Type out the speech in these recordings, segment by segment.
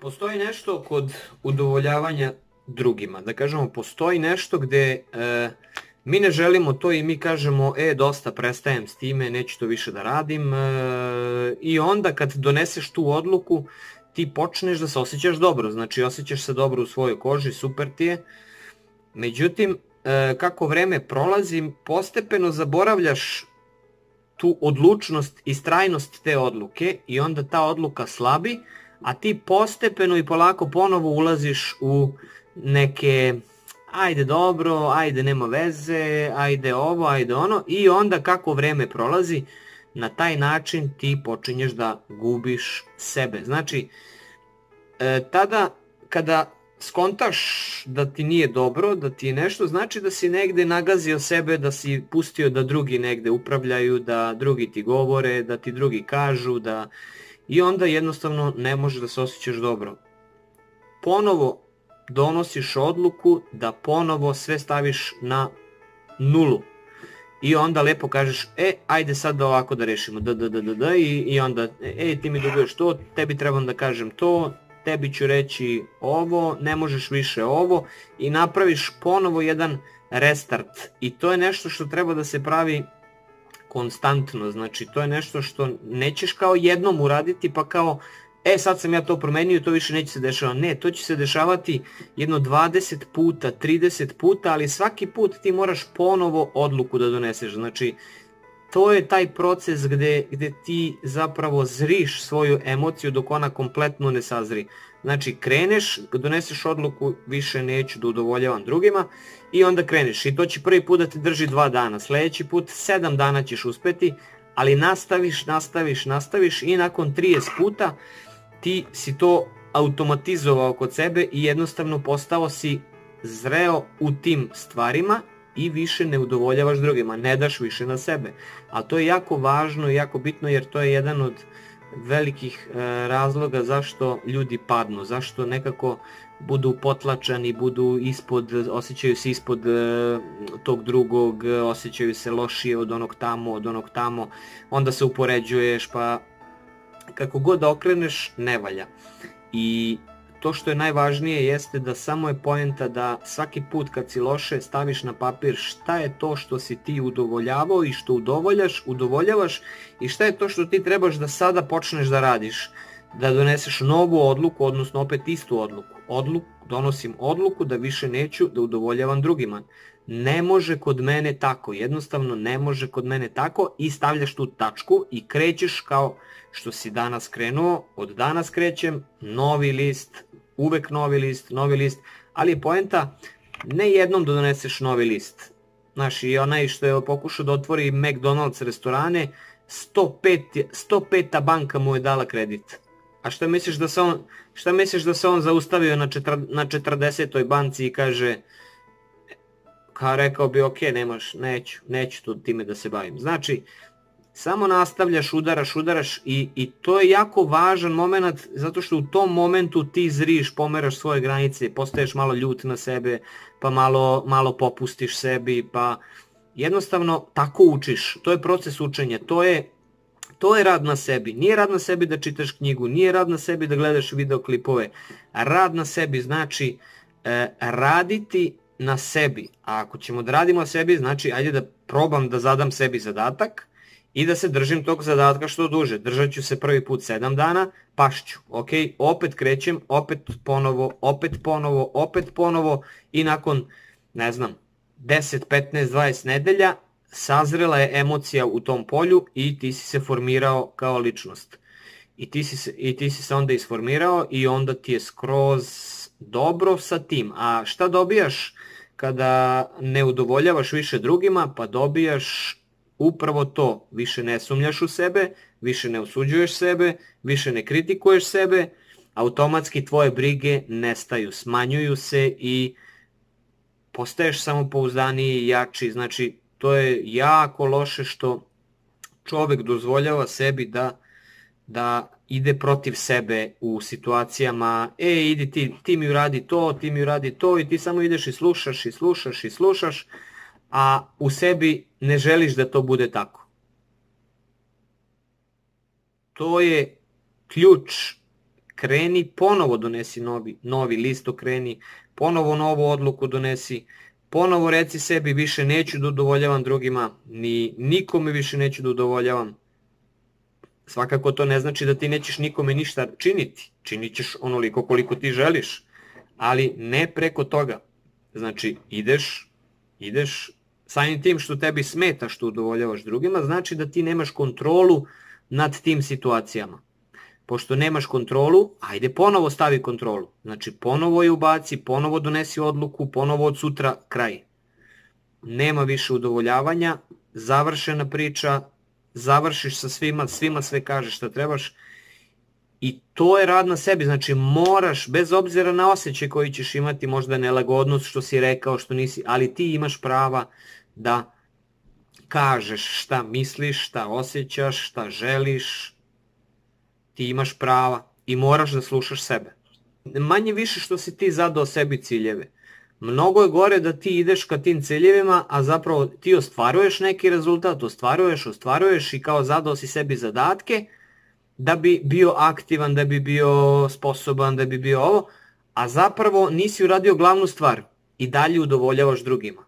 Postoji nešto kod udovoljavanja drugima. Da kažemo, postoji nešto gde mi ne želimo to i mi kažemo, dosta, prestajem s time, neću to više da radim. I onda kad doneseš tu odluku, ti počneš da se osjećaš dobro. Znači, osjećaš se dobro u svojoj koži, super ti je. Međutim, kako vreme prolazi, postepeno zaboravljaš tu odlučnost i strajnost te odluke i onda ta odluka slabi, a ti postepeno i polako ponovo ulaziš u neke ajde dobro, ajde nema veze, ajde ovo, ajde ono, i onda kako vreme prolazi, na taj način ti počinješ da gubiš sebe. Znači, tada kada skontaš da ti nije dobro, da ti je nešto, znači da si negde nagazio sebe, da si pustio da drugi negde upravljaju, da drugi ti govore, da ti drugi kažu, i onda jednostavno ne možeš da se osjećaš dobro. Ponovo donosiš odluku da ponovo sve staviš na nulu. I onda lepo kažeš, ajde sad da ovako da rešimo, i onda, ti mi duguješ to, tebi trebam da kažem to, tebi ću reći ovo, ne možeš više ovo, i napraviš ponovo jedan restart. I to je nešto što treba da se pravi konstantno, znači to je nešto što nećeš kao jednom uraditi pa kao sad sam ja to promenio, to više neće se dešavati. Ne, to će se dešavati jedno 20 puta, 30 puta, ali svaki put ti moraš ponovo odluku da doneseš. Znači, to je taj proces gde ti zapravo zriš svoju emociju dok ona kompletno ne sazri. Znači, kreneš, doneseš odluku, više neću da udovoljavam drugima, i onda kreneš. I to će prvi put da te drži 2 dana, sledeći put 7 dana ćeš uspeti, ali nastaviš i nakon 30 puta ti si to automatizovao kod sebe i jednostavno postao si zreo u tim stvarima i više ne udovoljavaš drugima, ne daš više na sebe. A to je jako važno i jako bitno, jer to je jedan od velikih razloga zašto ljudi padnu, zašto nekako budu potlačani, budu ispod, osjećaju se ispod tog drugog, osjećaju se lošije od onog tamo, onda se upoređuješ, pa kako god da okreneš, ne valja. I to što je najvažnije jeste da samo je poenta da svaki put kad si loše staviš na papir šta je to što si ti udovoljavao i što udovoljavaš, i šta je to što ti trebaš da sada počneš da radiš, da doneseš novu odluku, odnosno opet istu odluku. Donosim odluku da više neću da udovoljavam drugima. Ne može kod mene tako, jednostavno ne može kod mene tako, i stavljaš tu tačku i krećeš kao što si danas krenuo. Od danas krećem, novi list, uvek novi list, ali je poenta ne jednom da doneseš novi list. Znaš, i onaj što je pokušao da otvori McDonald's restorane, 105. banka mu je dala kredit. A šta misliš da se on zaustavio na 40. banci i kaže, kao rekao bi, ok, neću tu time da se bavim. Znači, samo nastavljaš, udaraš i to je jako važan moment, zato što u tom momentu ti zriš, pomeraš svoje granice, postaješ malo ljut na sebe, pa malo popustiš sebi, pa jednostavno tako učiš. To je proces učenja, to je rad na sebi. Nije rad na sebi da čitaš knjigu, nije rad na sebi da gledaš videoklipove. Rad na sebi znači raditi na sebi. A ako ćemo da radimo na sebi, znači ajde da probam da zadam sebi zadatak i da se držim tog zadatka što duže. Držat ću se prvi put 7 dana, pašću. Ok, opet krećem, opet ponovo, i nakon, ne znam, 10, 15, 20 nedelja sazrela je emocija u tom polju i ti si se formirao kao ličnost. I ti si se onda isformirao i onda ti je skroz dobro sa tim. A šta dobijaš kada ne udovoljavaš više drugima? Pa dobijaš upravo to. Više ne sumnjaš u sebe, više ne osuđuješ sebe, više ne kritikuješ sebe, automatski tvoje brige nestaju, smanjuju se i postaješ samopouzdaniji i jači. Znači, to je jako loše što čovek dozvoljava sebi da ide protiv sebe u situacijama, idi ti mi uradi to, i ti samo ideš i slušaš, a u sebi ne želiš da to bude tako. To je ključ kreni, ponovo donesi novi list, okreni, ponovo novu odluku donesi, ponovo reci sebi više neću da udovoljavam drugima, ni nikome više neću da udovoljavam. Svakako to ne znači da ti nećeš nikome ništa činiti, činit ćeš onoliko koliko ti želiš, ali ne preko toga. Znači ideš samim tim što tebi smeta što udovoljavaš drugima, znači da ti nemaš kontrolu nad tim situacijama. Pošto nemaš kontrolu, ajde ponovo stavi kontrolu. Znači ponovo je ubaci, ponovo donesi odluku, ponovo od sutra kraj. Nema više udovoljavanja, završena priča, završiš sa svima sve kažeš šta trebaš i to je rad na sebi. Znači moraš, bez obzira na osjećaj koji ćeš imati, možda nelagodnost što si rekao, što nisi, ali ti imaš prava da kažeš šta misliš, šta osjećaš, šta želiš. Ti imaš prava i moraš da slušaš sebe. Manje više što si ti zadao sebi ciljeve. Mnogo je gore da ti ideš ka tim ciljevima, a zapravo ti ostvaruješ neki rezultat, ostvaruješ i kao zadao si sebi zadatke da bi bio aktivan, da bi bio sposoban, da bi bio ovo, a zapravo nisi uradio glavnu stvar i dalje udovoljavaš drugima.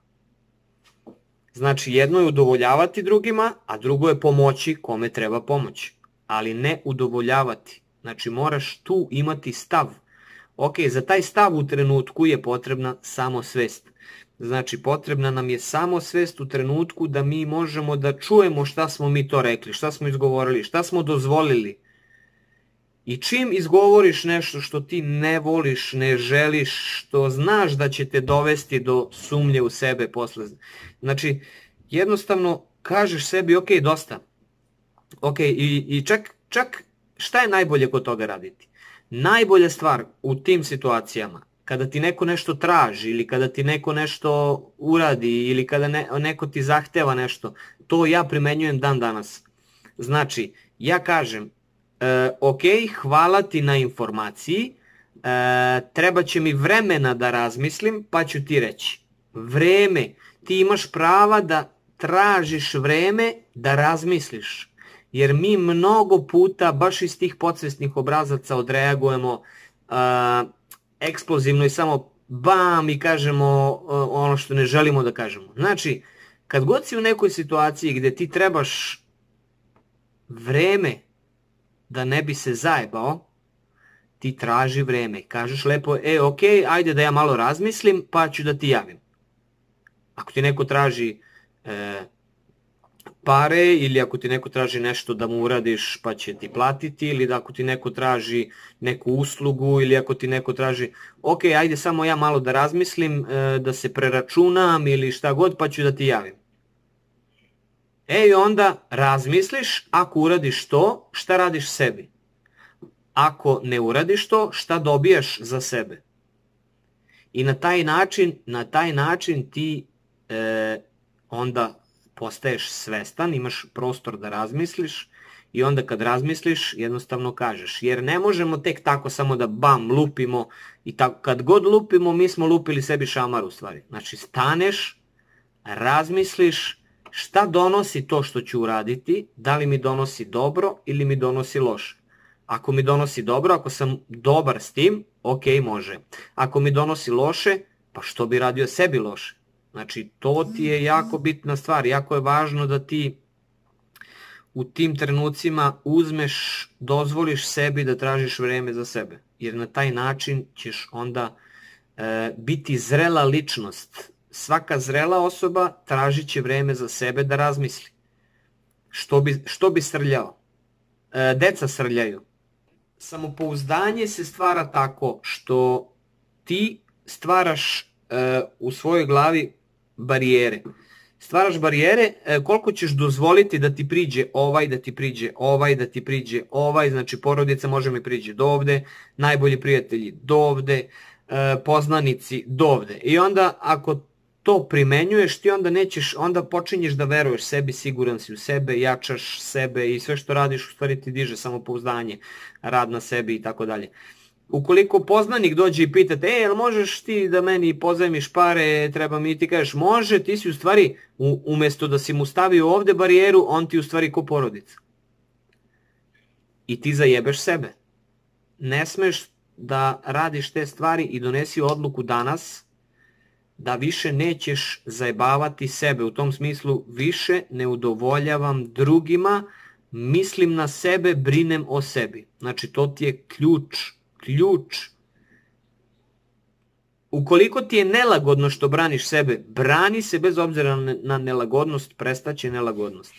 Znači jedno je udovoljavati drugima, a drugo je pomoći kome treba pomoći, ali ne udovoljavati. Znači moraš tu imati stav. Ok, za taj stav u trenutku je potrebna samosvest. Znači potrebna nam je samosvest u trenutku da mi možemo da čujemo šta smo mi to rekli, šta smo izgovorili, šta smo dozvolili. I čim izgovoriš nešto što ti ne voliš, ne želiš, što znaš da će te dovesti do sumnje u sebe posle. Znači jednostavno kažeš sebi ok, dosta. Ok, i čak šta je najbolje kod toga raditi? Najbolja stvar u tim situacijama, kada ti neko nešto traži ili kada ti neko nešto uradi ili kada neko ti zahteva nešto, to ja primenjujem dan danas. Znači, ja kažem, ok, hvala ti na informaciji, treba će mi vremena da razmislim, pa ću ti reći. Vreme, ti imaš prava da tražiš vreme da razmisliš. Jer mi mnogo puta, baš iz tih podsvesnih obrazaca odreagujemo eksplozivno i samo bam i kažemo ono što ne želimo da kažemo. Znači, kad god si u nekoj situaciji gde ti trebaš vreme da ne bi se zajebao, ti traži vreme. Kažeš lepo, ok, ajde da ja malo razmislim pa ću da ti javim. Ako ti neko traži pare ili ako ti neko traži nešto da mu uradiš pa će ti platiti ili da ako ti neko traži neku uslugu ili ako ti neko traži ok, ajde samo ja malo da razmislim, da se preračunam ili šta god pa ću da ti javim. I onda razmisliš, ako uradiš to, šta radiš sebi? Ako ne uradiš to, šta dobijaš za sebe? I na taj način ti onda postaješ svestan, imaš prostor da razmisliš i onda kad razmisliš jednostavno kažeš. Jer ne možemo tek tako samo da bam lupimo i kad god lupimo mi smo lupili sebi šamar u stvari. Znači staneš, razmisliš šta donosi to što ću uraditi, da li mi donosi dobro ili mi donosi loše. Ako mi donosi dobro, ako sam dobar s tim, ok, može. Ako mi donosi loše, pa što bi radio sebi loše? Znači, to ti je jako bitna stvar, jako je važno da ti u tim trenucima uzmeš, dozvoliš sebi da tražiš vreme za sebe. Jer na taj način ćeš onda biti zrela ličnost. Svaka zrela osoba tražit će vreme za sebe da razmisli. Što bi srljao? Deca srljaju. Samopouzdanje se stvara tako što ti stvaraš u svojoj glavi barijere. Stvaraš barijere koliko ćeš dozvoliti da ti priđe ovaj, da ti priđe ovaj, da ti priđe ovaj, znači porodica može mi priđe do ovde, najbolji prijatelji do ovde, poznanici do ovde. I onda ako to primenjuješ ti onda počinješ da veruješ sebi, siguran si u sebe, jačaš sebe i sve što radiš u stvari ti diže samopouzdanje, rad na sebi i tako dalje. Ukoliko poznanik dođe i pita te, jel možeš ti da meni pozajmiš pare, treba mi, ti kažeš može, ti si u stvari, umjesto da si mu stavio ovde barijeru, on ti u stvari ko porodica. I ti zajebeš sebe. ne smeš da radiš te stvari i donesi odluku danas da više nećeš zajebavati sebe. U tom smislu više ne udovoljavam drugima, mislim na sebe, brinem o sebi. Znači to ti je ključ. Ukoliko ti je nelagodno što braniš sebe, brani se bez obzira na nelagodnost, prestaće nelagodnost.